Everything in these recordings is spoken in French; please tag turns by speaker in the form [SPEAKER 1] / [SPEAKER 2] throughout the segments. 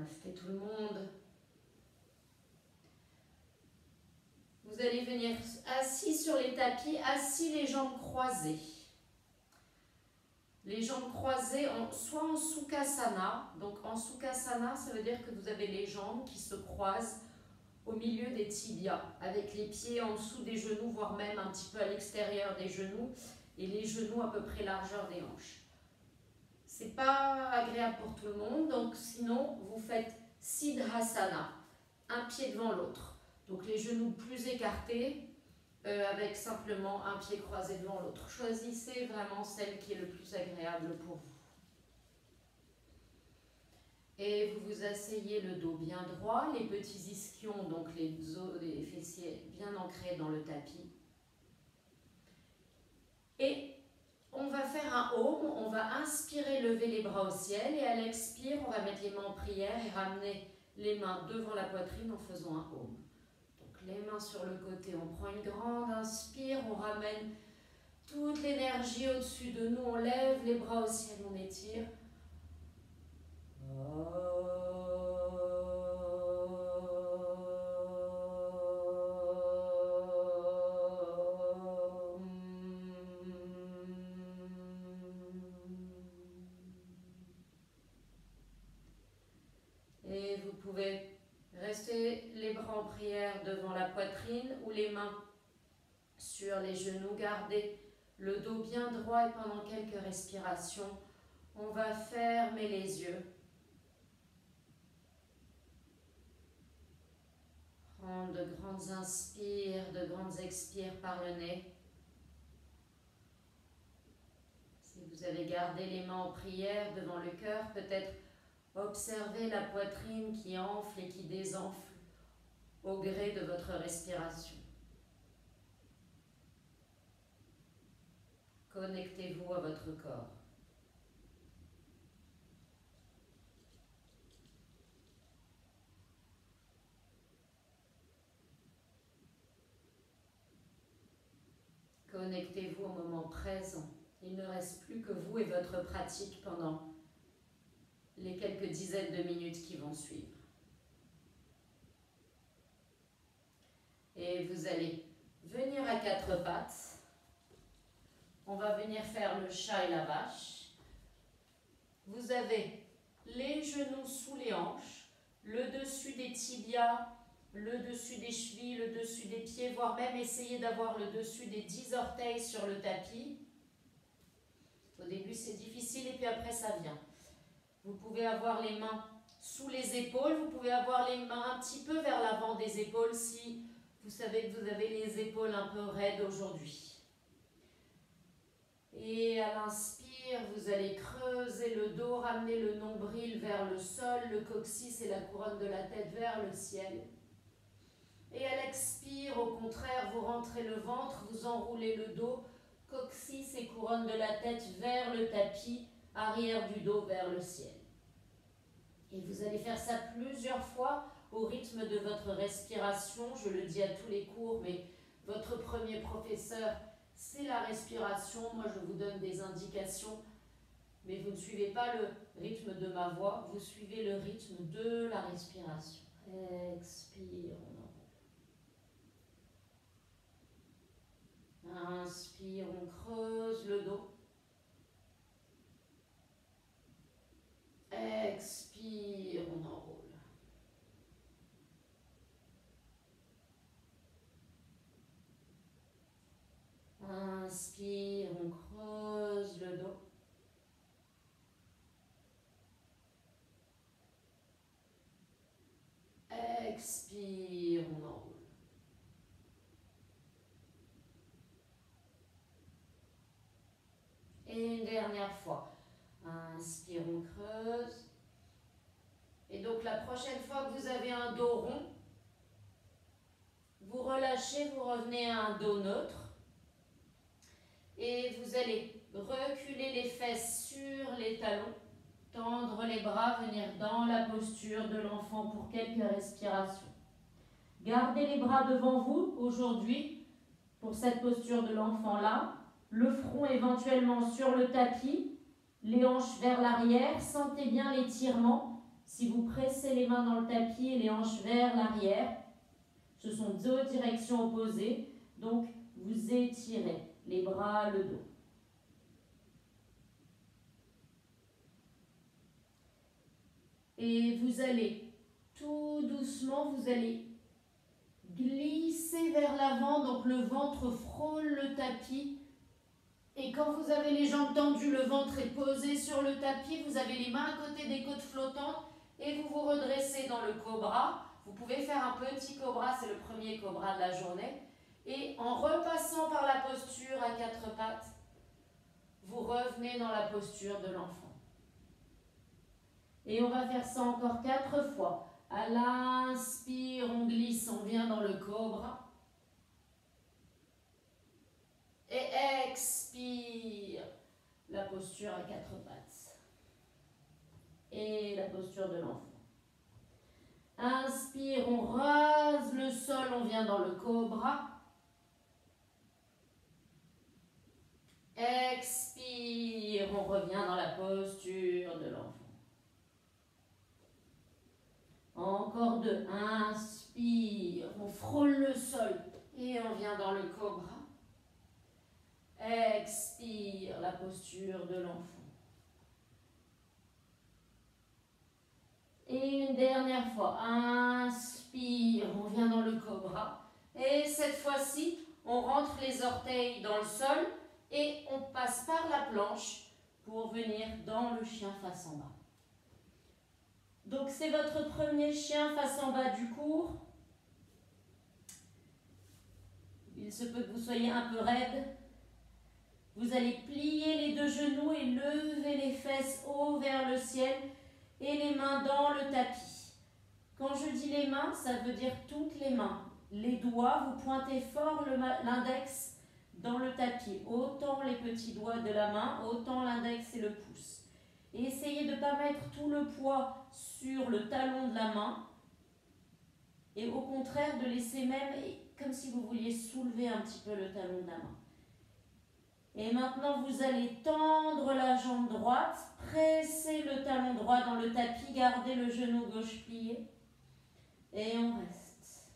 [SPEAKER 1] Namasté tout le monde. Vous allez venir assis sur les tapis, assis les jambes croisées. Les jambes croisées, soit en Sukhasana. Donc en Sukhasana, ça veut dire que vous avez les jambes qui se croisent au milieu des tibias, avec les pieds en dessous des genoux, voire même un petit peu à l'extérieur des genoux, et les genoux à peu près largeur des hanches. C'est pas agréable pour tout le monde, donc sinon vous faites Siddhasana, un pied devant l'autre. Donc les genoux plus écartés, avec simplement un pied croisé devant l'autre. Choisissez vraiment celle qui est le plus agréable pour vous. Et vous vous asseyez le dos bien droit, les petits ischions, donc les fessiers bien ancrés dans le tapis. Et on va faire un Om, on va inspirer, lever les bras au ciel, et à l'expire, on va mettre les mains en prière et ramener les mains devant la poitrine en faisant un Om. Donc les mains sur le côté, on prend une grande inspire, on ramène toute l'énergie au-dessus de nous, on lève les bras au ciel, on étire. Et vous pouvez rester les bras en prière devant la poitrine ou les mains sur les genoux. Gardez le dos bien droit et pendant quelques respirations, on va fermer les yeux. Prendre de grandes inspires, de grandes expires par le nez. Si vous avez gardé les mains en prière devant le cœur, peut-être observez la poitrine qui enfle et qui désenfle au gré de votre respiration. Connectez-vous à votre corps. Connectez-vous au moment présent. Il ne reste plus que vous et votre pratique pendant les quelques dizaines de minutes qui vont suivre. Et vous allez venir à quatre pattes. On va venir faire le chat et la vache. Vous avez les genoux sous les hanches, le dessus des tibias, le dessus des chevilles, le dessus des pieds, voire même essayer d'avoir le dessus des 10 orteils sur le tapis. Au début c'est difficile et puis après ça vient. Vous pouvez avoir les mains sous les épaules, vous pouvez avoir les mains un petit peu vers l'avant des épaules si vous savez que vous avez les épaules un peu raides aujourd'hui. Et à l'inspire, vous allez creuser le dos, ramener le nombril vers le sol, le coccyx et la couronne de la tête vers le ciel. Et à l'expire, au contraire, vous rentrez le ventre, vous enroulez le dos, coccyx et couronne de la tête vers le tapis, arrière du dos vers le ciel. Et vous allez faire ça plusieurs fois au rythme de votre respiration. Je le dis à tous les cours, mais votre premier professeur, c'est la respiration. Moi, je vous donne des indications, mais vous ne suivez pas le rythme de ma voix, vous suivez le rythme de la respiration. Expire, on enroule. Inspire, on creuse le dos. Expire, on enroule. Inspire, on creuse le dos. Expire, on enroule. Et une dernière fois. Inspire, on creuse. Et donc la prochaine fois que vous avez un dos rond, vous relâchez, vous revenez à un dos neutre. Et vous allez reculer les fesses sur les talons, tendre les bras, venir dans la posture de l'enfant pour quelques respirations. Gardez les bras devant vous aujourd'hui pour cette posture de l'enfant-là. Le front éventuellement sur le tapis, les hanches vers l'arrière. Sentez bien l'étirement. Si vous pressez les mains dans le tapis et les hanches vers l'arrière, ce sont deux directions opposées, donc vous étirez les bras, le dos. Et vous allez tout doucement, vous allez glisser vers l'avant, donc le ventre frôle le tapis. Et quand vous avez les jambes tendues, le ventre est posé sur le tapis, vous avez les mains à côté des côtes flottantes et vous vous redressez dans le cobra. Vous pouvez faire un petit cobra, c'est le premier cobra de la journée. Et en repassant par la posture à quatre pattes, vous revenez dans la posture de l'enfant. Et on va faire ça encore 4 fois. À l'inspire, on glisse, on vient dans le cobra. Et expire, la posture à 4 pattes. Et la posture de l'enfant. Inspire, on rase le sol, on vient dans le cobra. Expire, on revient dans la posture de l'enfant. Encore 2. Inspire, on frôle le sol et on vient dans le cobra. Expire, la posture de l'enfant. Et une dernière fois. Inspire, on vient dans le cobra. Et cette fois-ci, on rentre les orteils dans le sol et on passe par la planche pour venir dans le chien face en bas. Donc c'est votre premier chien face en bas du cours. Il se peut que vous soyez un peu raide. Vous allez plier les deux genoux et lever les fesses haut vers le ciel et les mains dans le tapis. Quand je dis les mains, ça veut dire toutes les mains. Les doigts, vous pointez fort l'index dans le tapis. Autant les petits doigts de la main, autant l'index et le pouce. Et essayez de ne pas mettre tout le poids sur le talon de la main. Et au contraire, de laisser même, comme si vous vouliez soulever un petit peu le talon de la main. Et maintenant, vous allez tendre la jambe droite, presser le talon droit dans le tapis, gardez le genou gauche plié. Et on reste.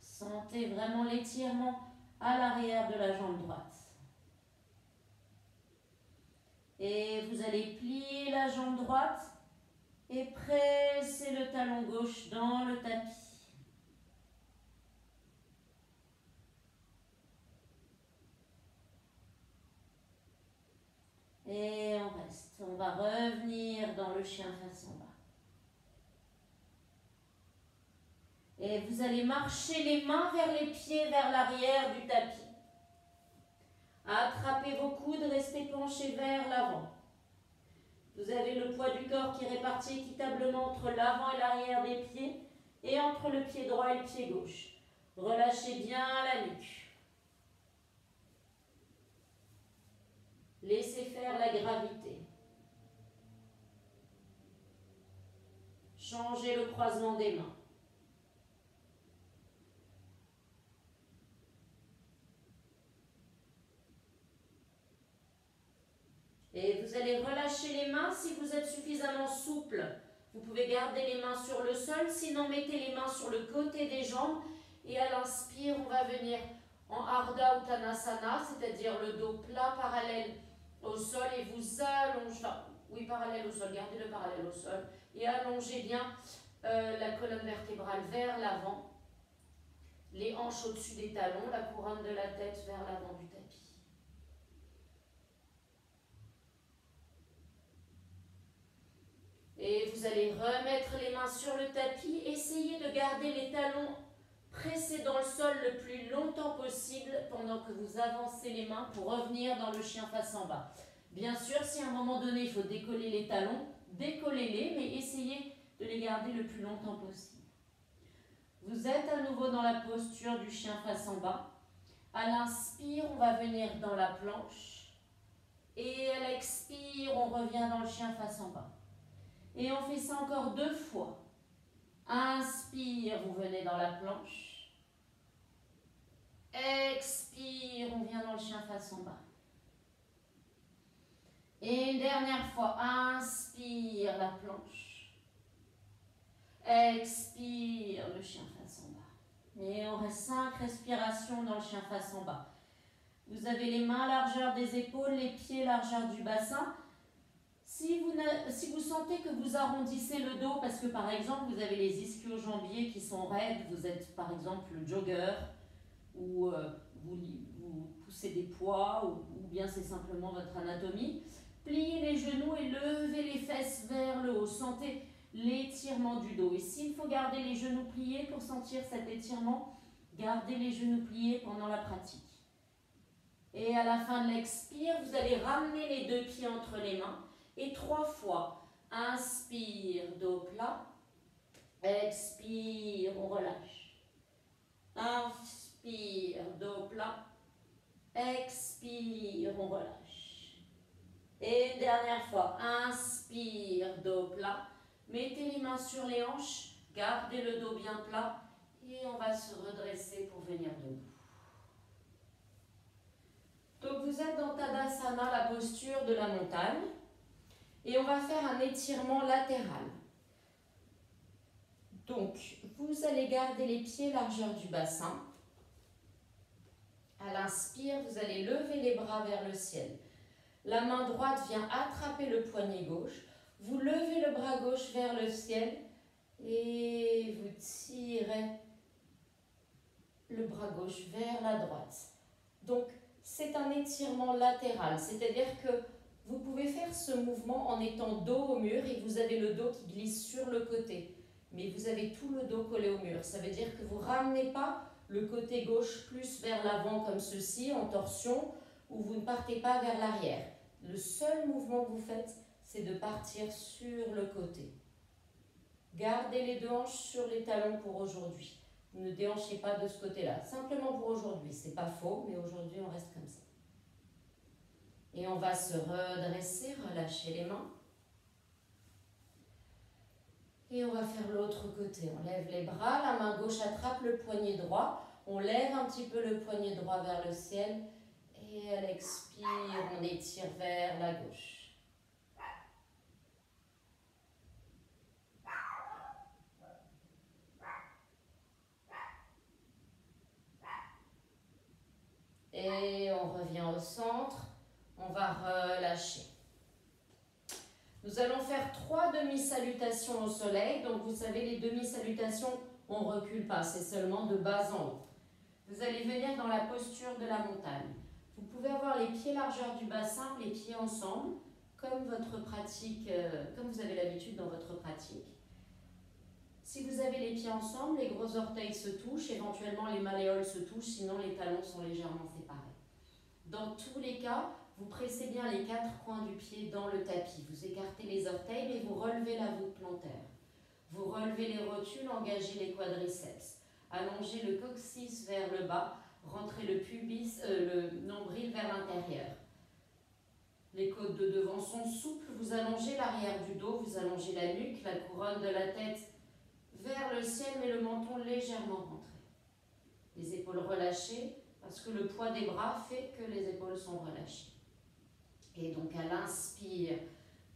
[SPEAKER 1] Sentez vraiment l'étirement à l'arrière de la jambe droite. Et vous allez plier la jambe droite et presser le talon gauche dans le tapis. Et on reste. On va revenir dans le chien face en bas. Et vous allez marcher les mains vers les pieds, vers l'arrière du tapis. Attrapez vos coudes, restez penchés vers l'avant. Vous avez le poids du corps qui est réparti équitablement entre l'avant et l'arrière des pieds et entre le pied droit et le pied gauche. Relâchez bien la nuque. Laissez faire la gravité. Changez le croisement des mains. Et vous allez relâcher les mains si vous êtes suffisamment souple. Vous pouvez garder les mains sur le sol, sinon mettez les mains sur le côté des jambes. Et à l'inspire, on va venir en Ardha Uttanasana, c'est-à-dire le dos plat parallèle au sol et vous allongez, oui parallèle au sol, gardez le parallèle au sol et allongez bien la colonne vertébrale vers l'avant, les hanches au-dessus des talons, la couronne de la tête vers l'avant du tapis. Et vous allez remettre les mains sur le tapis, essayez de garder les talons pressés dans le sol le plus longtemps possible pendant que vous avancez les mains pour revenir dans le chien face en bas. Bien sûr, si à un moment donné il faut décoller les talons, décollez-les, mais essayez de les garder le plus longtemps possible. Vous êtes à nouveau dans la posture du chien face en bas. À l'inspire, on va venir dans la planche. Et à l'expire, on revient dans le chien face en bas. Et on fait ça encore 2 fois. Inspire, vous venez dans la planche. Expire, on vient dans le chien face en bas. Et une dernière fois, inspire. la planche. Expire, le chien face en bas. Et on reste 5 respirations dans le chien face en bas. Vous avez les mains largeur des épaules, les pieds largeur du bassin. Si vous sentez que vous arrondissez le dos, parce que par exemple vous avez les ischio-jambiers qui sont raides, vous êtes par exemple le jogger, ou vous poussez des poids, ou bien c'est simplement votre anatomie, pliez les genoux et levez les fesses vers le haut. Sentez l'étirement du dos. Et s'il faut garder les genoux pliés pour sentir cet étirement, gardez les genoux pliés pendant la pratique. Et à la fin de l'expire, vous allez ramener les 2 pieds entre les mains. Et 3 fois. Inspire, dos plat. Expire, on relâche. Inspire, dos plat. Expire, on relâche. Et une dernière fois. Inspire, dos plat. Mettez les mains sur les hanches. Gardez le dos bien plat. Et on va se redresser pour venir debout. Donc vous êtes dans Tadasana, la posture de la montagne. Et on va faire un étirement latéral. Donc, vous allez garder les pieds largeur du bassin. À l'inspire, vous allez lever les bras vers le ciel. La main droite vient attraper le poignet gauche. Vous levez le bras gauche vers le ciel et vous tirez le bras gauche vers la droite. Donc, c'est un étirement latéral, c'est-à-dire que vous pouvez faire ce mouvement en étant dos au mur et vous avez le dos qui glisse sur le côté. Mais vous avez tout le dos collé au mur. Ça veut dire que vous ne ramenez pas le côté gauche plus vers l'avant comme ceci, en torsion, ou vous ne partez pas vers l'arrière. Le seul mouvement que vous faites, c'est de partir sur le côté. Gardez les 2 hanches sur les talons pour aujourd'hui. Ne déhanchez pas de ce côté-là. Simplement pour aujourd'hui. C'est pas faux, mais aujourd'hui, on reste comme ça. Et on va se redresser, relâcher les mains. Et on va faire l'autre côté. On lève les bras, la main gauche attrape le poignet droit. On lève un petit peu le poignet droit vers le ciel. Et à l'expire, on étire vers la gauche. Et on revient au centre. On va relâcher. Nous allons faire 3 demi-salutations au soleil. Donc, vous savez, les demi-salutations, on ne recule pas. C'est seulement de bas en haut. Vous allez venir dans la posture de la montagne. Vous pouvez avoir les pieds largeur du bassin, les pieds ensemble, comme votre pratique, comme vous avez l'habitude dans votre pratique. Si vous avez les pieds ensemble, les gros orteils se touchent, éventuellement les malléoles se touchent, sinon les talons sont légèrement séparés. Dans tous les cas, vous pressez bien les 4 coins du pied dans le tapis. Vous écartez les orteils, mais vous relevez la voûte plantaire. Vous relevez les rotules, engagez les quadriceps. Allongez le coccyx vers le bas, rentrez le pubis, le nombril vers l'intérieur. Les côtes de devant sont souples, vous allongez l'arrière du dos, vous allongez la nuque, la couronne de la tête vers le ciel, mais le menton légèrement rentré. Les épaules relâchées, parce que le poids des bras fait que les épaules sont relâchées. Et donc à l'inspire,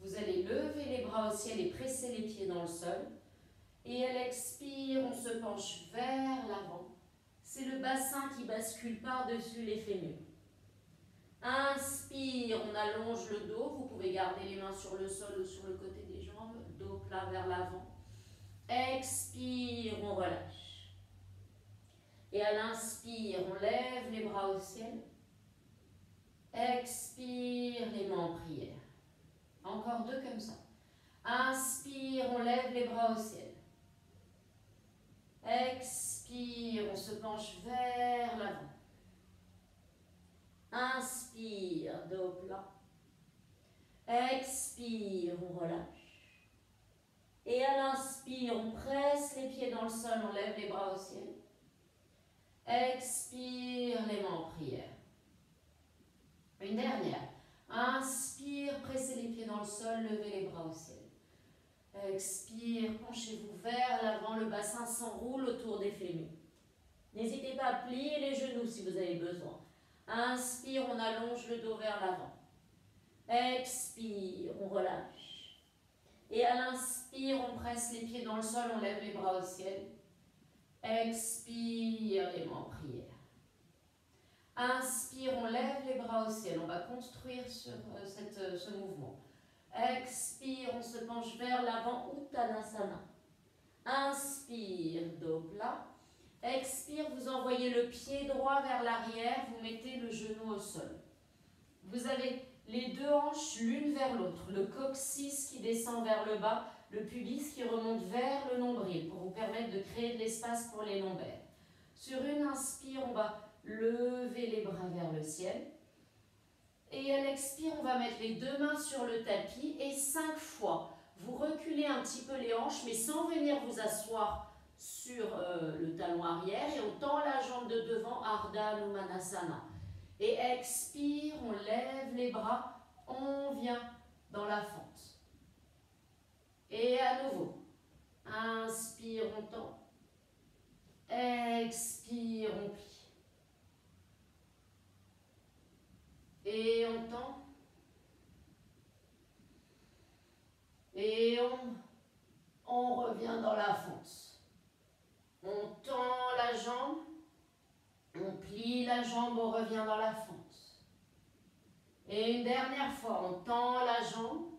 [SPEAKER 1] vous allez lever les bras au ciel et presser les pieds dans le sol. Et à l'expire, on se penche vers l'avant. C'est le bassin qui bascule par-dessus les fémurs. Inspire, on allonge le dos. Vous pouvez garder les mains sur le sol ou sur le côté des jambes. Dos plat vers l'avant. Expire, on relâche. Et à l'inspire, on lève les bras au ciel. Expire, les mains en prière. Encore 2 comme ça. Inspire, on lève les bras au ciel. Expire, on se penche vers l'avant. Inspire, dos plat. Expire, on relâche. Et à l'inspire, on presse les pieds dans le sol, on lève les bras au ciel. Expire, les mains en prière. Une dernière. Inspire, pressez les pieds dans le sol, levez les bras au ciel. Expire, penchez-vous vers l'avant, le bassin s'enroule autour des fémurs. N'hésitez pas à plier les genoux si vous avez besoin. Inspire, on allonge le dos vers l'avant. Expire, on relâche. Et à l'inspire, on presse les pieds dans le sol, on lève les bras au ciel. Expire, les mains en prière. Inspire, on lève les bras au ciel. On va construire sur ce mouvement. Expire, on se penche vers l'avant, Uttanasana. Inspire, dos plat. Expire, vous envoyez le pied droit vers l'arrière, vous mettez le genou au sol. Vous avez les deux hanches l'une vers l'autre, le coccyx qui descend vers le bas, le pubis qui remonte vers le nombril pour vous permettre de créer de l'espace pour les lombaires. Sur une inspire, on va lever les bras vers le ciel. Et à l'expire, on va mettre les deux mains sur le tapis et 5 fois, vous reculez un petit peu les hanches, mais sans venir vous asseoir sur le talon arrière et on tend la jambe de devant, Ardha Numanasana. Et expire, on lève les bras, on vient dans la fente. Et à nouveau, inspire, on tend. Expire, on plie. Et on tend. Et on revient dans la fente. On tend la jambe. On plie la jambe, on revient dans la fente. Et une dernière fois, on tend la jambe.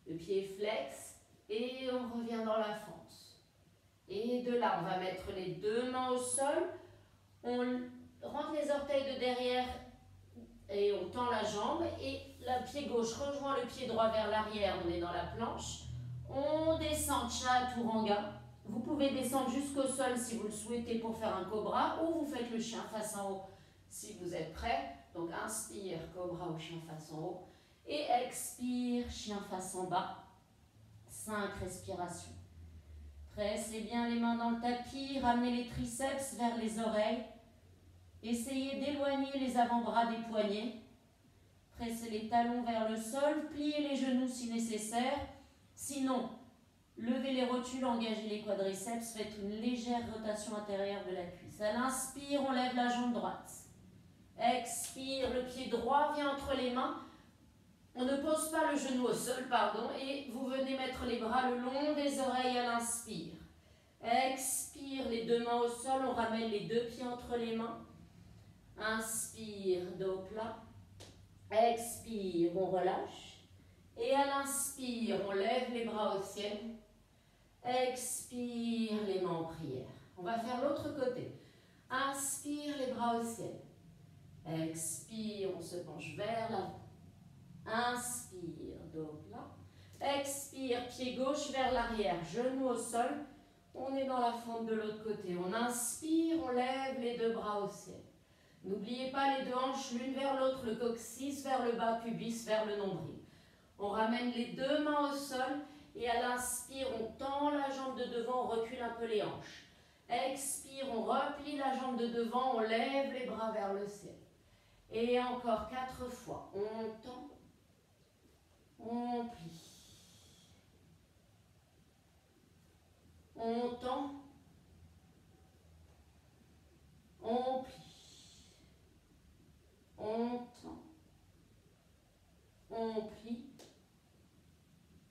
[SPEAKER 1] Le pied flex. Et on revient dans la fente. Et de là, on va mettre les deux mains au sol. On rentre les orteils de derrière et on tend la jambe. Et le pied gauche rejoint le pied droit vers l'arrière. On est dans la planche. On descend Chaturanga. Vous pouvez descendre jusqu'au sol si vous le souhaitez pour faire un cobra ou vous faites le chien face en haut si vous êtes prêt. Donc inspire, cobra ou chien face en haut. Et expire, chien face en bas. 5 respirations. Pressez bien les mains dans le tapis, ramenez les triceps vers les oreilles. Essayez d'éloigner les avant-bras des poignets. Pressez les talons vers le sol, pliez les genoux si nécessaire. Sinon, levez les rotules, engagez les quadriceps, faites une légère rotation intérieure de la cuisse. À l'inspire, on lève la jambe droite. Expire, le pied droit vient entre les mains. On ne pose pas le genou au sol, pardon, et vous venez mettre les bras le long des oreilles à l'inspire. Expire, les deux mains au sol, on ramène les deux pieds entre les mains. Inspire, dos plat. Expire, on relâche. Et à l'inspire, on lève les bras au ciel. Expire, les mains en prière. On va faire l'autre côté. Inspire, les bras au ciel. Expire, on se penche vers l'avant. Inspire, dos plat. Expire, pied gauche vers l'arrière, genou au sol. On est dans la fente de l'autre côté. On inspire, on lève les deux bras au ciel. N'oubliez pas les deux hanches l'une vers l'autre, le coccyx vers le bas, pubis vers le nombril. On ramène les deux mains au sol et à l'inspire, on tend la jambe de devant, on recule un peu les hanches. Expire, on replie la jambe de devant, on lève les bras vers le ciel. Et encore 4 fois. On tend, on plie. On tend, on plie. On tend, on plie.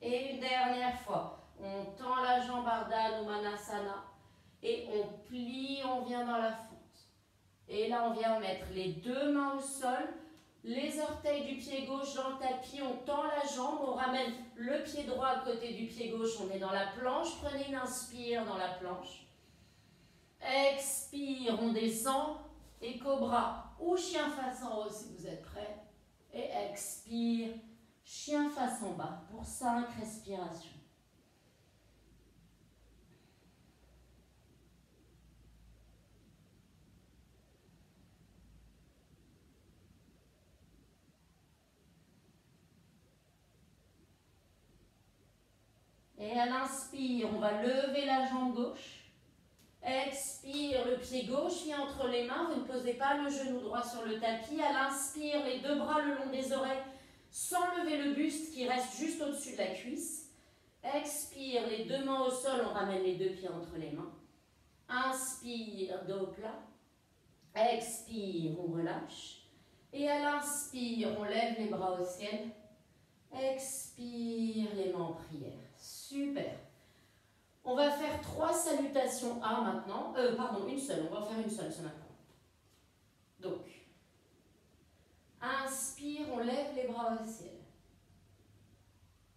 [SPEAKER 1] Et une dernière fois. On tend la jambe Ardha Numanasana et on plie, on vient dans la fente. Et là, on vient mettre les deux mains au sol, les orteils du pied gauche dans le tapis, on tend la jambe, on ramène le pied droit à côté du pied gauche, on est dans la planche. Prenez une inspire dans la planche. Expire, on descend et cobra ou chien face en haut si vous êtes prêts. Et expire, chien face en bas pour 5 respirations. Et à l'inspire, on va lever la jambe gauche. Expire, le pied gauche vient entre les mains. Vous ne posez pas le genou droit sur le tapis. À l'inspire, les deux bras le long des oreilles sans lever le buste qui reste juste au-dessus de la cuisse. Expire, les deux mains au sol, on ramène les deux pieds entre les mains. Inspire, dos plat. Expire, on relâche. Et à l'inspire, on lève les bras au ciel. Expire, les mains en prière. prière. Super. On va faire 3 salutations A maintenant. Pardon, une seule. On va en faire une seule ce matin. Donc, inspire, on lève les bras au ciel.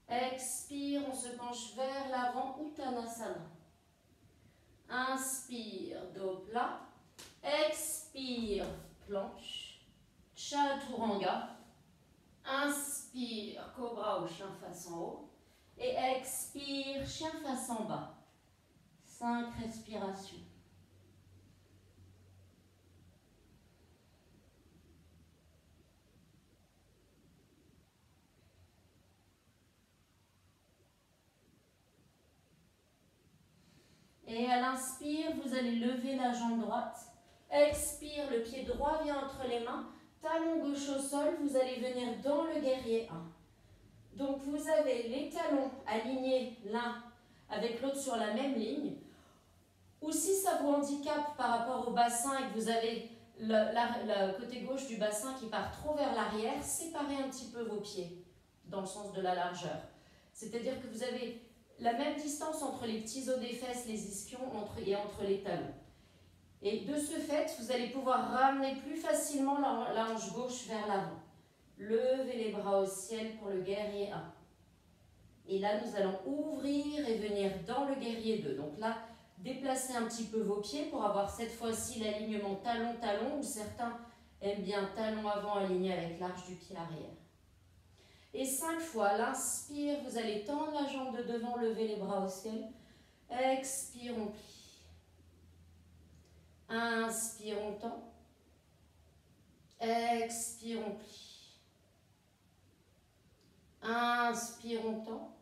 [SPEAKER 1] Expire, on se penche vers l'avant, Uttanasana. Inspire, dos plat. Expire, planche. Chaturanga. Inspire, cobra ou chien face en haut. Et expire, chien face en bas. 5 respirations. Et à l'inspire, vous allez lever la jambe droite. Expire, le pied droit vient entre les mains. Talon gauche au sol, vous allez venir dans le guerrier 1. Donc vous avez les talons alignés l'un avec l'autre sur la même ligne. Ou si ça vous handicape par rapport au bassin et que vous avez le côté gauche du bassin qui part trop vers l'arrière, séparez un petit peu vos pieds dans le sens de la largeur. C'est-à-dire que vous avez la même distance entre les petits os des fesses, les ischions et entre les talons. Et de ce fait, vous allez pouvoir ramener plus facilement la hanche gauche vers l'avant. Levez les bras au ciel pour le guerrier 1. Et là, nous allons ouvrir et venir dans le guerrier 2. Donc là, déplacez un petit peu vos pieds pour avoir cette fois-ci l'alignement talon-talon, où certains aiment bien talon avant aligné avec l'arche du pied arrière. Et 5 fois, l'inspire, vous allez tendre la jambe de devant, lever les bras au ciel. Expire, on plie. Inspire, on tend. Expire, on plie. Inspire, on tend.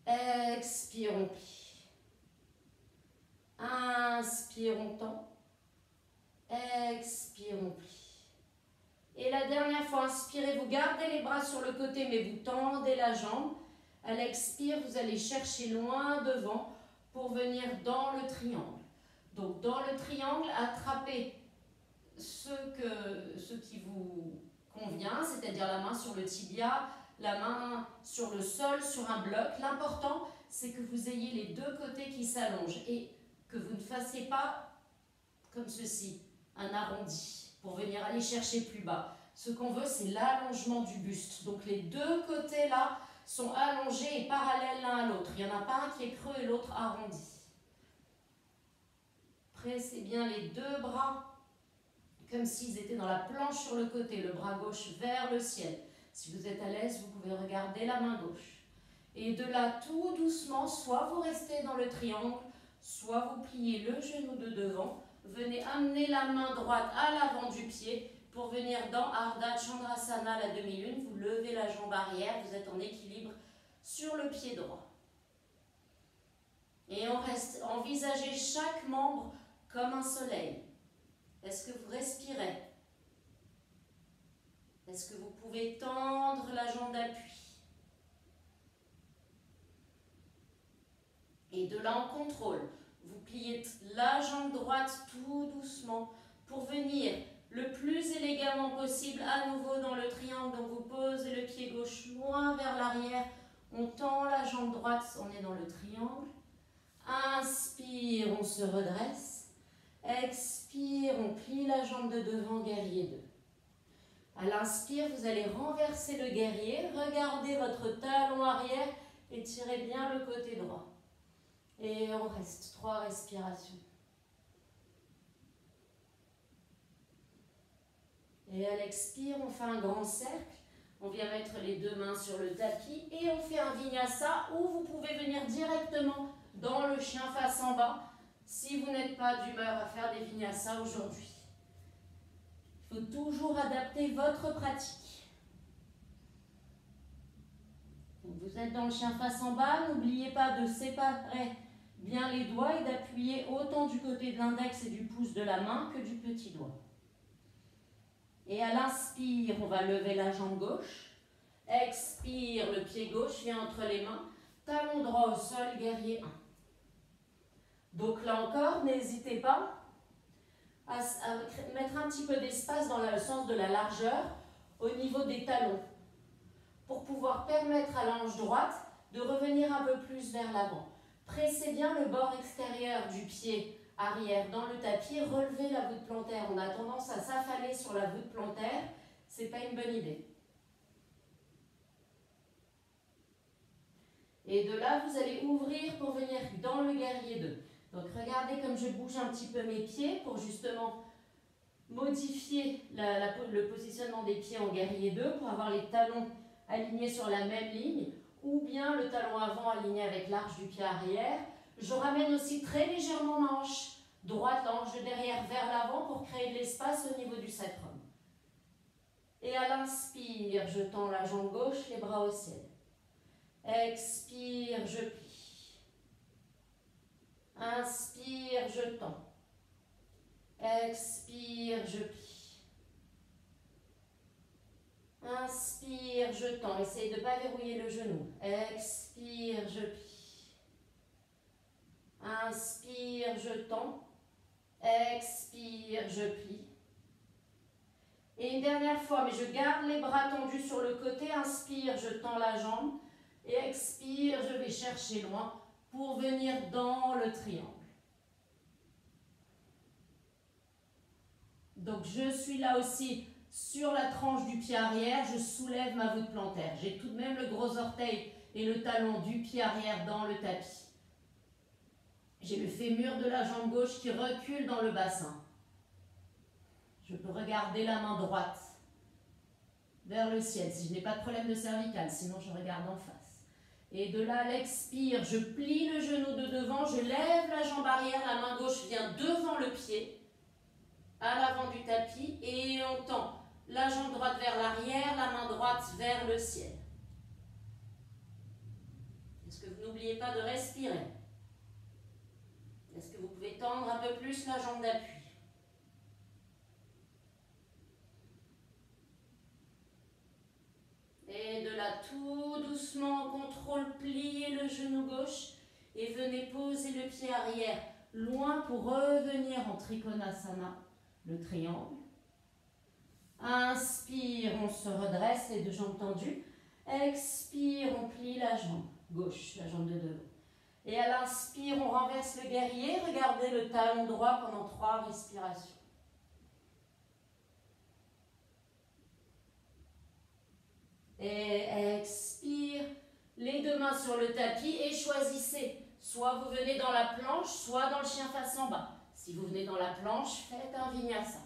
[SPEAKER 1] Expire, on plie. Inspire, on tend. Expire, on plie. Et la dernière fois, inspirez, vous gardez les bras sur le côté, mais vous tendez la jambe. À l'expire, vous allez chercher loin devant pour venir dans le triangle. Donc, dans le triangle, attrapez ce qui vous convient, c'est-à-dire la main sur le tibia, la main sur le sol, sur un bloc. L'important, c'est que vous ayez les deux côtés qui s'allongent et que vous ne fassiez pas comme ceci, un arrondi, pour venir aller chercher plus bas. Ce qu'on veut, c'est l'allongement du buste. Donc, les deux côtés là sont allongés et parallèles l'un à l'autre. Il n'y en a pas un qui est creux et l'autre arrondi. Pressez bien les deux bras comme s'ils étaient dans la planche sur le côté, le bras gauche vers le ciel. Si vous êtes à l'aise, vous pouvez regarder la main gauche. Et de là, tout doucement, soit vous restez dans le triangle, soit vous pliez le genou de devant. Venez amener la main droite à l'avant du pied pour venir dans Ardha Chandrasana, la demi-lune. Vous levez la jambe arrière, vous êtes en équilibre sur le pied droit. Et on reste, envisagez chaque membre comme un soleil. Est-ce que vous respirez? Est-ce que vous pouvez tendre la jambe d'appui? Et de là, on contrôle. Vous pliez la jambe droite tout doucement pour venir le plus élégamment possible à nouveau dans le triangle. Donc vous posez le pied gauche loin vers l'arrière. On tend la jambe droite, on est dans le triangle. Inspire, on se redresse. Expire, on plie la jambe de devant, guerrier 2. À l'inspire, vous allez renverser le guerrier. Regardez votre talon arrière et tirez bien le côté droit. Et on reste 3 respirations. Et à l'expire, on fait un grand cercle. On vient mettre les deux mains sur le tapis et on fait un vinyasa où vous pouvez venir directement dans le chien face en bas si vous n'êtes pas d'humeur à faire des vinyasas aujourd'hui. Il faut toujours adapter votre pratique. Donc vous êtes dans le chien face en bas, n'oubliez pas de séparer bien les doigts et d'appuyer autant du côté de l'index et du pouce de la main que du petit doigt. Et à l'inspire, on va lever la jambe gauche. Expire, le pied gauche vient entre les mains. Talon droit au sol, guerrier 1. Donc là encore, n'hésitez pas à mettre un petit peu d'espace dans le sens de la largeur au niveau des talons pour pouvoir permettre à la hanche droite de revenir un peu plus vers l'avant. Pressez bien le bord extérieur du pied arrière dans le tapis, relevez la voûte plantaire. On a tendance à s'affaler sur la voûte plantaire, ce n'est pas une bonne idée. Et de là, vous allez ouvrir pour venir dans le guerrier 2. Donc regardez comme je bouge un petit peu mes pieds pour justement modifier le positionnement des pieds en guerrier 2 pour avoir les talons alignés sur la même ligne ou bien le talon avant aligné avec l'arche du pied arrière. Je ramène aussi très légèrement ma hanche droite, la hanche de derrière vers l'avant pour créer de l'espace au niveau du sacrum. Et à l'inspire, je tends la jambe gauche, les bras au ciel. Expire, je plie. Inspire, je tends. Expire, je plie. Inspire, je tends. Essayez de ne pas verrouiller le genou. Expire, je plie. Inspire, je tends. Expire, je plie. Et une dernière fois, mais je garde les bras tendus sur le côté. Inspire, je tends la jambe. Et expire, je vais chercher loin pour venir dans le triangle. Donc je suis là aussi sur la tranche du pied arrière, je soulève ma voûte plantaire. J'ai tout de même le gros orteil et le talon du pied arrière dans le tapis. J'ai le fémur de la jambe gauche qui recule dans le bassin. Je peux regarder la main droite vers le ciel si je n'ai pas de problème de cervical, sinon je regarde en face. Et de là, à l'expire, je plie le genou de devant, je lève la jambe arrière, la main gauche vient devant le pied, à l'avant du tapis, et on tend la jambe droite vers l'arrière, la main droite vers le ciel. Est-ce que vous n'oubliez pas de respirer? Est-ce que vous pouvez tendre un peu plus la jambe d'appui? Et de là, tout doucement, contrôle, pliez le genou gauche et venez poser le pied arrière loin pour revenir en Trikonasana, le triangle. Inspire, on se redresse, les deux jambes tendues. Expire, on plie la jambe gauche, la jambe de devant. Et à l'inspire, on renverse le guerrier. Regardez le talon droit pendant 3 respirations. Et expire, les deux mains sur le tapis et choisissez. Soit vous venez dans la planche, soit dans le chien face en bas. Si vous venez dans la planche, faites un vinyasa.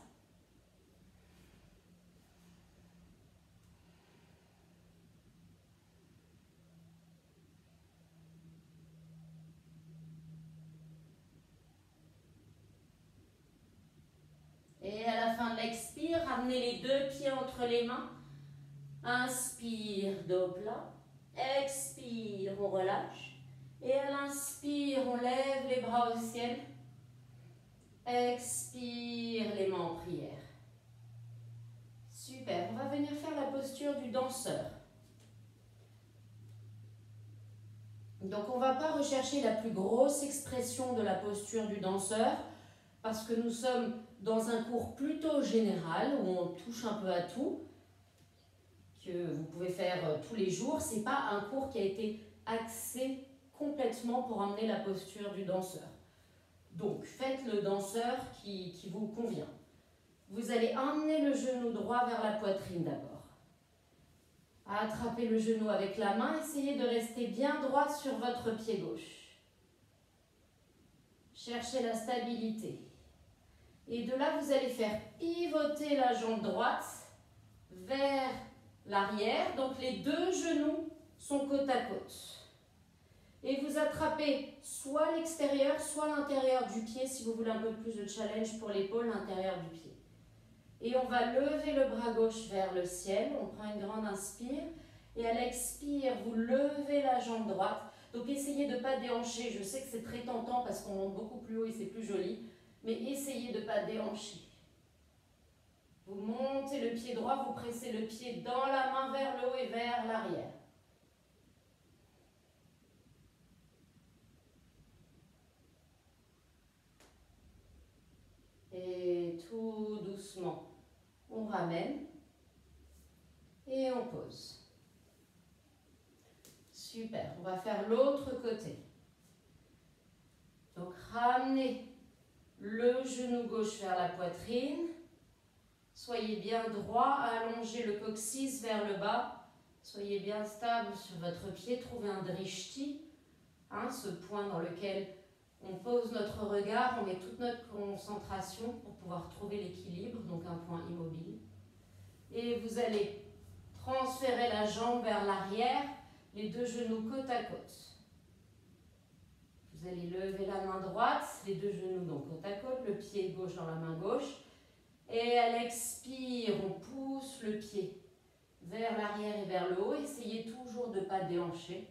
[SPEAKER 1] Et à la fin de l'expire, ramenez les deux pieds entre les mains. Inspire, dos plat. Expire, on relâche. Et à l'inspire, on lève les bras au ciel. Expire, les mains en prière. Super, on va venir faire la posture du danseur. Donc on ne va pas rechercher la plus grosse expression de la posture du danseur parce que nous sommes dans un cours plutôt général où on touche un peu à tout, que vous pouvez faire tous les jours. Ce n'est pas un cours qui a été axé complètement pour emmener la posture du danseur. Donc faites le danseur qui vous convient. Vous allez emmener le genou droit vers la poitrine d'abord. Attrapez le genou avec la main, essayez de rester bien droite sur votre pied gauche. Cherchez la stabilité. Et de là, vous allez faire pivoter la jambe droite vers l'arrière. Donc les deux genoux sont côte à côte. Et vous attrapez soit l'extérieur, soit l'intérieur du pied, si vous voulez un peu plus de challenge pour l'épaule, l'intérieur du pied. Et on va lever le bras gauche vers le ciel. On prend une grande inspire. Et à l'expire, vous levez la jambe droite. Donc essayez de ne pas déhancher. Je sais que c'est très tentant parce qu'on monte beaucoup plus haut et c'est plus joli. Mais essayez de ne pas déhancher. Vous montez le pied droit, vous pressez le pied dans la main vers le haut et vers l'arrière. Et tout doucement, on ramène et on pose. Super. On va faire l'autre côté. Donc, ramenez le genou gauche vers la poitrine. Soyez bien droit, allongez le coccyx vers le bas. Soyez bien stable sur votre pied. Trouvez un drishti, ce point dans lequel on pose notre regard, on met toute notre concentration pour pouvoir trouver l'équilibre, donc un point immobile. Et vous allez transférer la jambe vers l'arrière, les deux genoux côte à côte. Vous allez lever la main droite, les deux genoux donc côte à côte, le pied gauche dans la main gauche. Et à l'expire, on pousse le pied vers l'arrière et vers le haut. Essayez toujours de ne pas déhancher.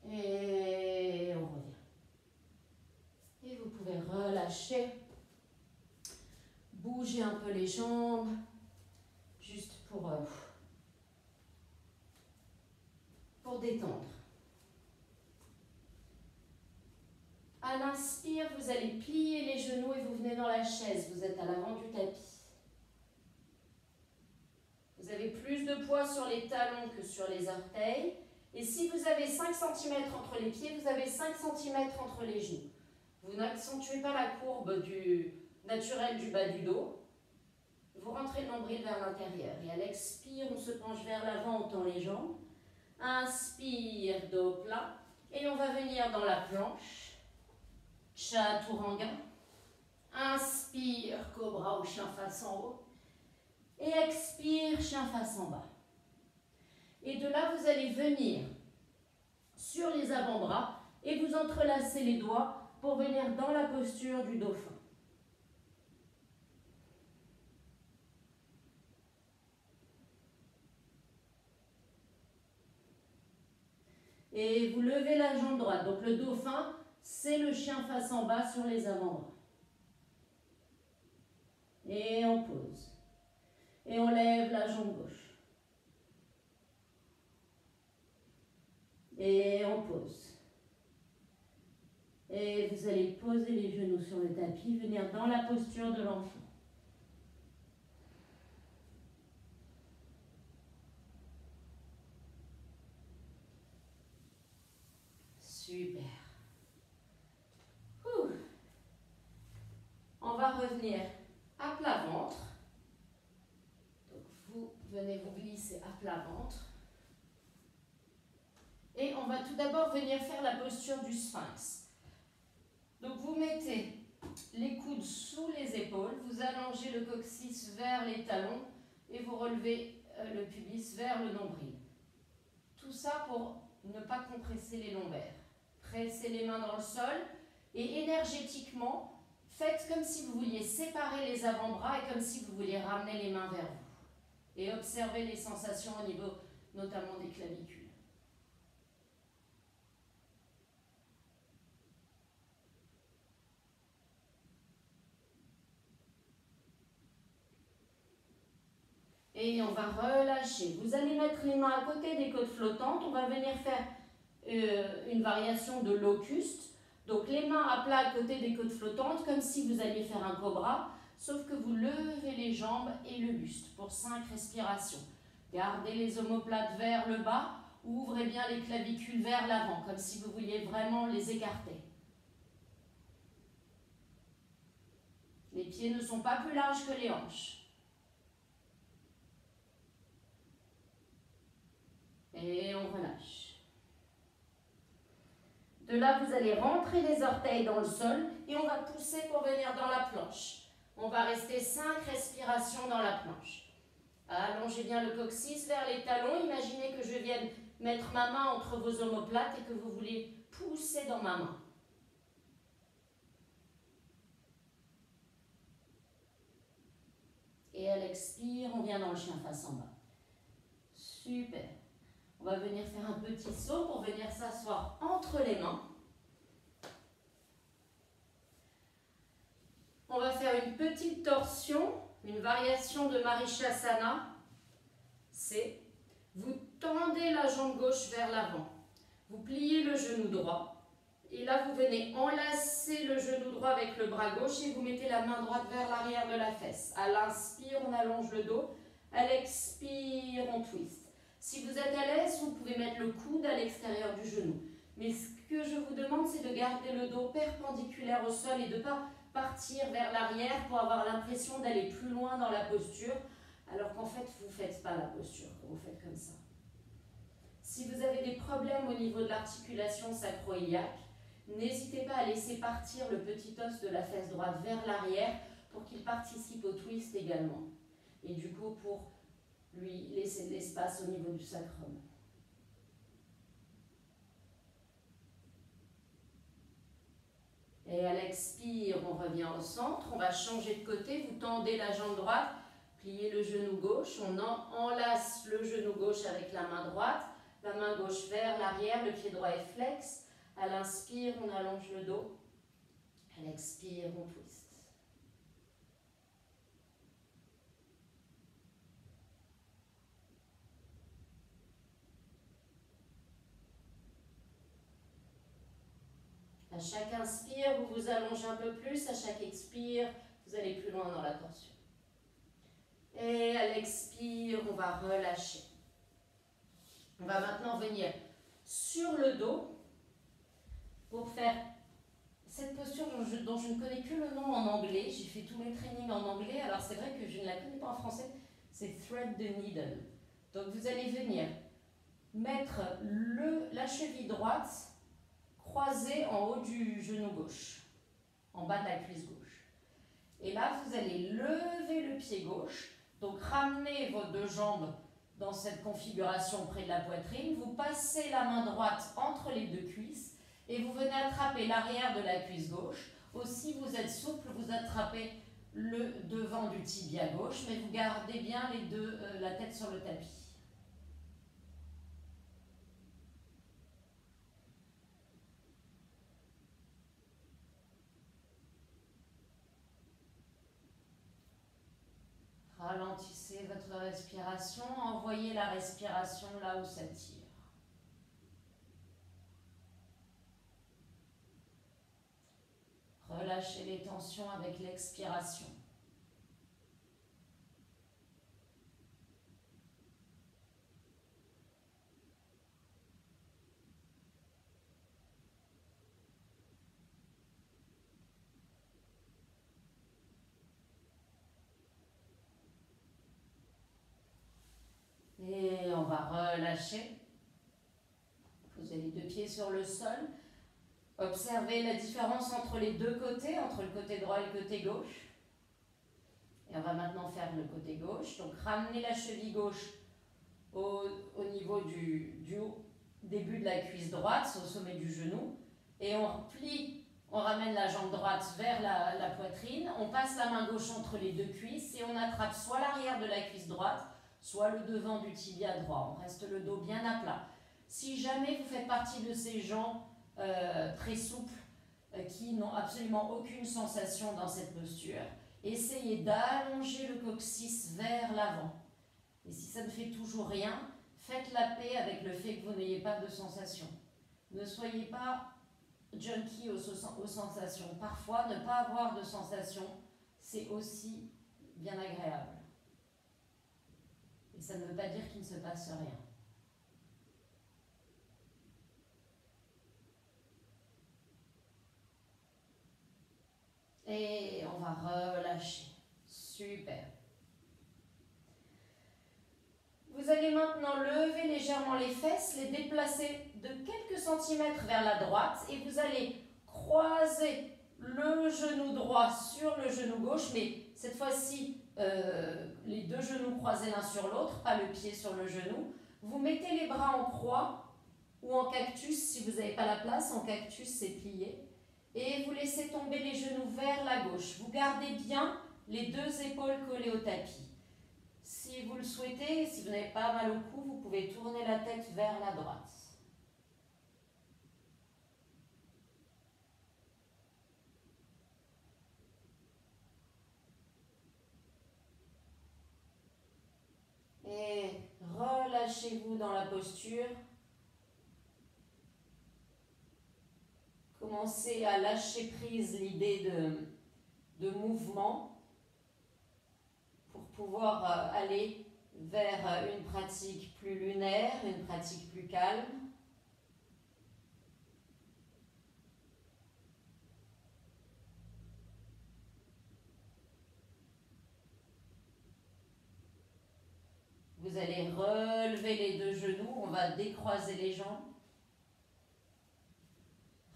[SPEAKER 1] Et on revient. Et vous pouvez relâcher. Bouger un peu les jambes. Juste pour détendre. À l'inspire, vous allez plier les genoux et vous venez dans la chaise. Vous êtes à l'avant du tapis. Vous avez plus de poids sur les talons que sur les orteils. Et si vous avez 5 cm entre les pieds, vous avez 5 cm entre les genoux. Vous n'accentuez pas la courbe naturelle du bas du dos. Vous rentrez le nombril vers l'intérieur. Et à l'expire, on se penche vers l'avant, on tend les jambes. Inspire, dos plat. Et on va venir dans la planche. Chaturanga. Inspire, cobra ou chien face en haut. Et expire, chien face en bas. Et de là, vous allez venir sur les avant-bras et vous entrelacez les doigts pour venir dans la posture du dauphin. Et vous levez la jambe droite. Donc le dauphin, c'est le chien face en bas sur les avant-bras. Et on pose. Et on lève la jambe gauche. Et on pose. Et vous allez poser les genoux sur le tapis, venir dans la posture de l'enfant. Super. On va revenir à plat ventre. Donc vous venez vous glisser à plat ventre. Et on va tout d'abord venir faire la posture du sphinx. Donc vous mettez les coudes sous les épaules, vous allongez le coccyx vers les talons et vous relevez le pubis vers le nombril. Tout ça pour ne pas compresser les lombaires. Pressez les mains dans le sol et énergétiquement, faites comme si vous vouliez séparer les avant-bras et comme si vous vouliez ramener les mains vers vous. Et observez les sensations au niveau notamment des clavicules. Et on va relâcher. Vous allez mettre les mains à côté des côtes flottantes. On va venir faire une variation de locuste. Donc les mains à plat à côté des côtes flottantes, comme si vous alliez faire un cobra, sauf que vous levez les jambes et le buste pour 5 respirations. Gardez les omoplates vers le bas, ouvrez bien les clavicules vers l'avant, comme si vous vouliez vraiment les écarter. Les pieds ne sont pas plus larges que les hanches. Et on relâche. De là, vous allez rentrer les orteils dans le sol et on va pousser pour venir dans la planche. On va rester 5 respirations dans la planche. Allongez bien le coccyx vers les talons. Imaginez que je vienne mettre ma main entre vos omoplates et que vous voulez pousser dans ma main. Et à l'expire, on vient dans le chien face en bas. Super. On va venir faire un petit saut pour venir s'asseoir entre les mains. On va faire une petite torsion, une variation de Marishasana. C'est, vous tendez la jambe gauche vers l'avant. Vous pliez le genou droit. Et là, vous venez enlacer le genou droit avec le bras gauche et vous mettez la main droite vers l'arrière de la fesse. À l'inspire, on allonge le dos. À l'expire, on twist. Si vous êtes à l'aise, vous pouvez mettre le coude à l'extérieur du genou. Mais ce que je vous demande, c'est de garder le dos perpendiculaire au sol et de ne pas partir vers l'arrière pour avoir l'impression d'aller plus loin dans la posture, alors qu'en fait, vous ne faites pas la posture quand vous faites comme ça. Si vous avez des problèmes au niveau de l'articulation sacro-iliaque, n'hésitez pas à laisser partir le petit os de la fesse droite vers l'arrière pour qu'il participe au twist également. Et du coup, pour lui laisser de l'espace au niveau du sacrum. Et à l'expire, on revient au centre. On va changer de côté. Vous tendez la jambe droite, pliez le genou gauche. On enlace le genou gauche avec la main droite. La main gauche vers l'arrière, le pied droit est flex. À l'inspire, on allonge le dos. À l'expire, on twist. À chaque inspire, vous vous allongez un peu plus. À chaque expire, vous allez plus loin dans la torsion. Et à l'expire, on va relâcher. On va maintenant venir sur le dos pour faire cette posture dont je ne connais que le nom en anglais. J'ai fait tous mes trainings en anglais, alors c'est vrai que je ne la connais pas en français. C'est thread the needle. Donc vous allez venir mettre la cheville droite croisée en haut du genou gauche, en bas de la cuisse gauche. Et là, vous allez lever le pied gauche, donc ramenez vos deux jambes dans cette configuration près de la poitrine. Vous passez la main droite entre les deux cuisses et vous venez attraper l'arrière de la cuisse gauche. Aussi, vous êtes souple, vous attrapez le devant du tibia gauche, mais vous gardez bien les deux, la tête sur le tapis. Ralentissez votre respiration, envoyez la respiration là où ça tire. Relâchez les tensions avec l'expiration. Et on va relâcher. Posez les deux pieds sur le sol. Observez la différence entre les deux côtés, entre le côté droit et le côté gauche. Et on va maintenant faire le côté gauche. Donc ramenez la cheville gauche au niveau du début de la cuisse droite, au sommet du genou. Et on plie, on ramène la jambe droite vers la poitrine. On passe la main gauche entre les deux cuisses et on attrape soit l'arrière de la cuisse droite, soit le devant du tibia droit. On reste le dos bien à plat. Si jamais vous faites partie de ces gens très souples qui n'ont absolument aucune sensation dans cette posture, essayez d'allonger le coccyx vers l'avant. Et si ça ne fait toujours rien, faites la paix avec le fait que vous n'ayez pas de sensation. Ne soyez pas junkie aux sensations. Parfois, ne pas avoir de sensation, c'est aussi bien agréable. Et ça ne veut pas dire qu'il ne se passe rien. Et on va relâcher. Super. Vous allez maintenant lever légèrement les fesses, les déplacer de quelques centimètres vers la droite et vous allez croiser le genou droit sur le genou gauche, mais cette fois-ci, les deux genoux croisés l'un sur l'autre, pas le pied sur le genou. Vous mettez les bras en croix ou en cactus, si vous n'avez pas la place, en cactus c'est plié. Et vous laissez tomber les genoux vers la gauche. Vous gardez bien les deux épaules collées au tapis. Si vous le souhaitez, si vous n'avez pas mal au cou, vous pouvez tourner la tête vers la droite. Et relâchez-vous dans la posture. commencez à lâcher prise l'idée de mouvement pour pouvoir aller vers une pratique plus lunaire, une pratique plus calme. Vous allez relever les deux genoux, on va décroiser les jambes.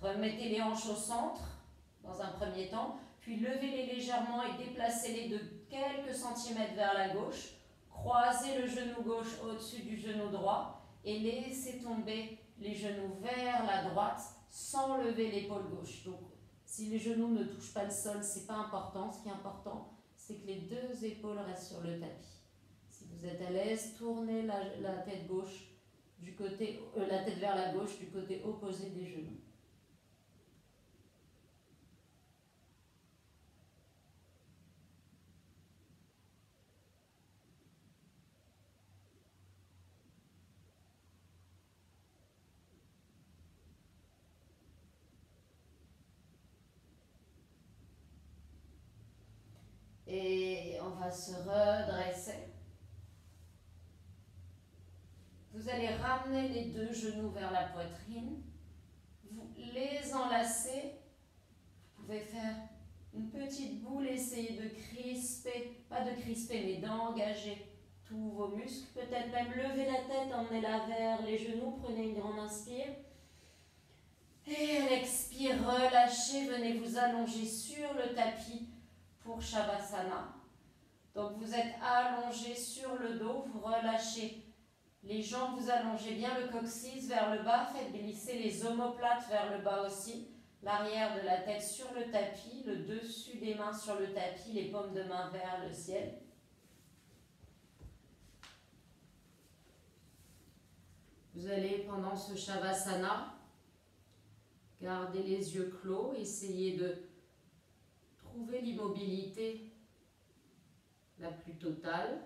[SPEAKER 1] Remettez les hanches au centre dans un premier temps, puis levez-les légèrement et déplacez-les de quelques centimètres vers la gauche. Croisez le genou gauche au-dessus du genou droit et laissez tomber les genoux vers la droite sans lever l'épaule gauche. Donc, si les genoux ne touchent pas le sol, ce n'est pas important. Ce qui est important, c'est que les deux épaules restent sur le tapis. Si vous êtes à l'aise, tournez la tête gauche du côté, la tête vers la gauche du côté opposé des genoux. Et on va se redresser. Vous allez ramener les deux genoux vers la poitrine. Vous les enlacez. Vous pouvez faire une petite boule, essayez de crisper, pas de crisper, mais d'engager tous vos muscles. Peut-être même lever la tête, emmenez-la vers les genoux. Prenez une grande inspire. Et à l'expire, relâchez. Venez vous allonger sur le tapis pour Shavasana. Donc vous êtes allongé sur le dos, vous relâchez les jambes, vous allongez bien le coccyx vers le bas, faites glisser les omoplates vers le bas aussi, l'arrière de la tête sur le tapis, le dessus des mains sur le tapis, les paumes de main vers le ciel. Vous allez pendant ce Shavasana garder les yeux clos, essayer de trouver l'immobilité la plus totale,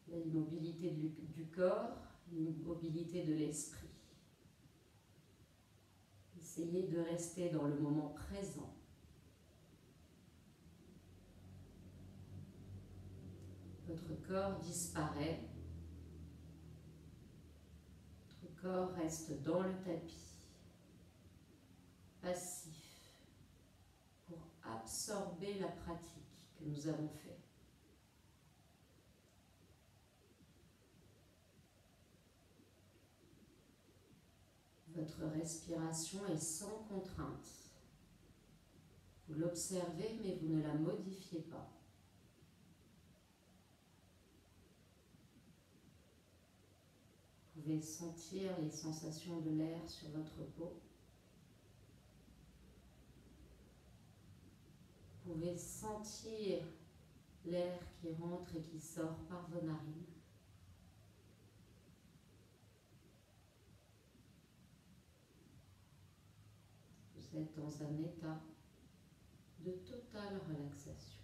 [SPEAKER 1] l'immobilité du corps, l'immobilité de l'esprit. Essayez de rester dans le moment présent. Votre corps disparaît. Votre corps reste dans le tapis, passif, pour absorber la pratique que nous avons faite. Votre respiration est sans contrainte. Vous l'observez, mais vous ne la modifiez pas. Vous pouvez sentir les sensations de l'air sur votre peau. Vous pouvez sentir l'air qui rentre et qui sort par vos narines. Vous êtes dans un état de totale relaxation.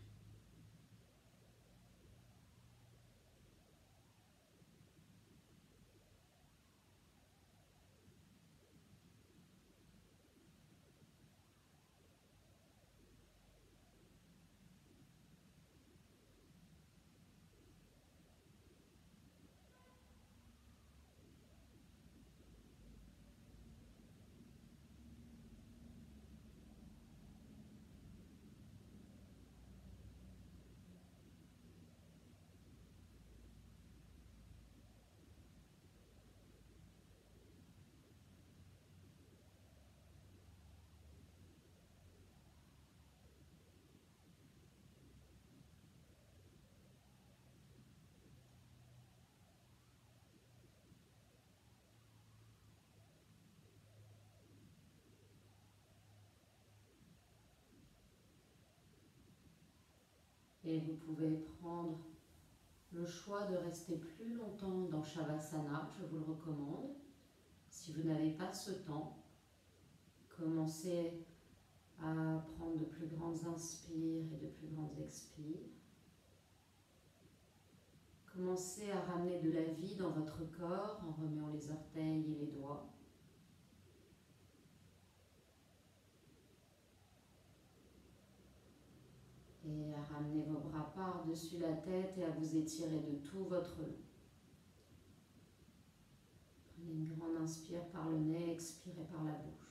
[SPEAKER 1] Et vous pouvez prendre le choix de rester plus longtemps dans Shavasana, je vous le recommande. Si vous n'avez pas ce temps, commencez à prendre de plus grandes inspires et de plus grandes expires. Commencez à ramener de la vie dans votre corps en remuant les orteils et les doigts. ramener vos bras par-dessus la tête et à vous étirer de tout votre long. Prenez une grande inspire par le nez, expirez par la bouche.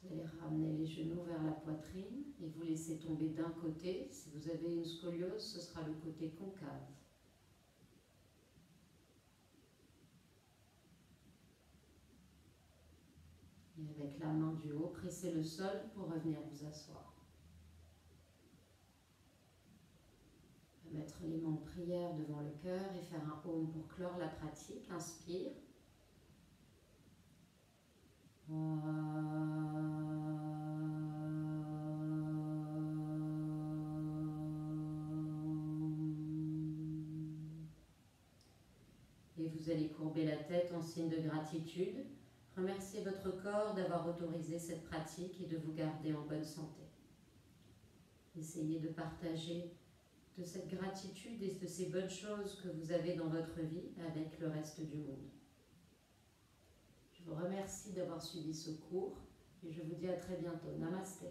[SPEAKER 1] Vous allez ramener les genoux vers la poitrine et vous laissez tomber d'un côté. Si vous avez une scoliose, ce sera le côté concave. Et avec la main du haut, pressez le sol pour revenir vous asseoir. Mettre les mains en prière devant le cœur et faire un Om pour clore la pratique. Inspire. Et vous allez courber la tête en signe de gratitude. Remerciez votre corps d'avoir autorisé cette pratique et de vous garder en bonne santé. Essayez de partager de cette gratitude et de ces bonnes choses que vous avez dans votre vie avec le reste du monde. Je vous remercie d'avoir suivi ce cours et je vous dis à très bientôt. Namasté.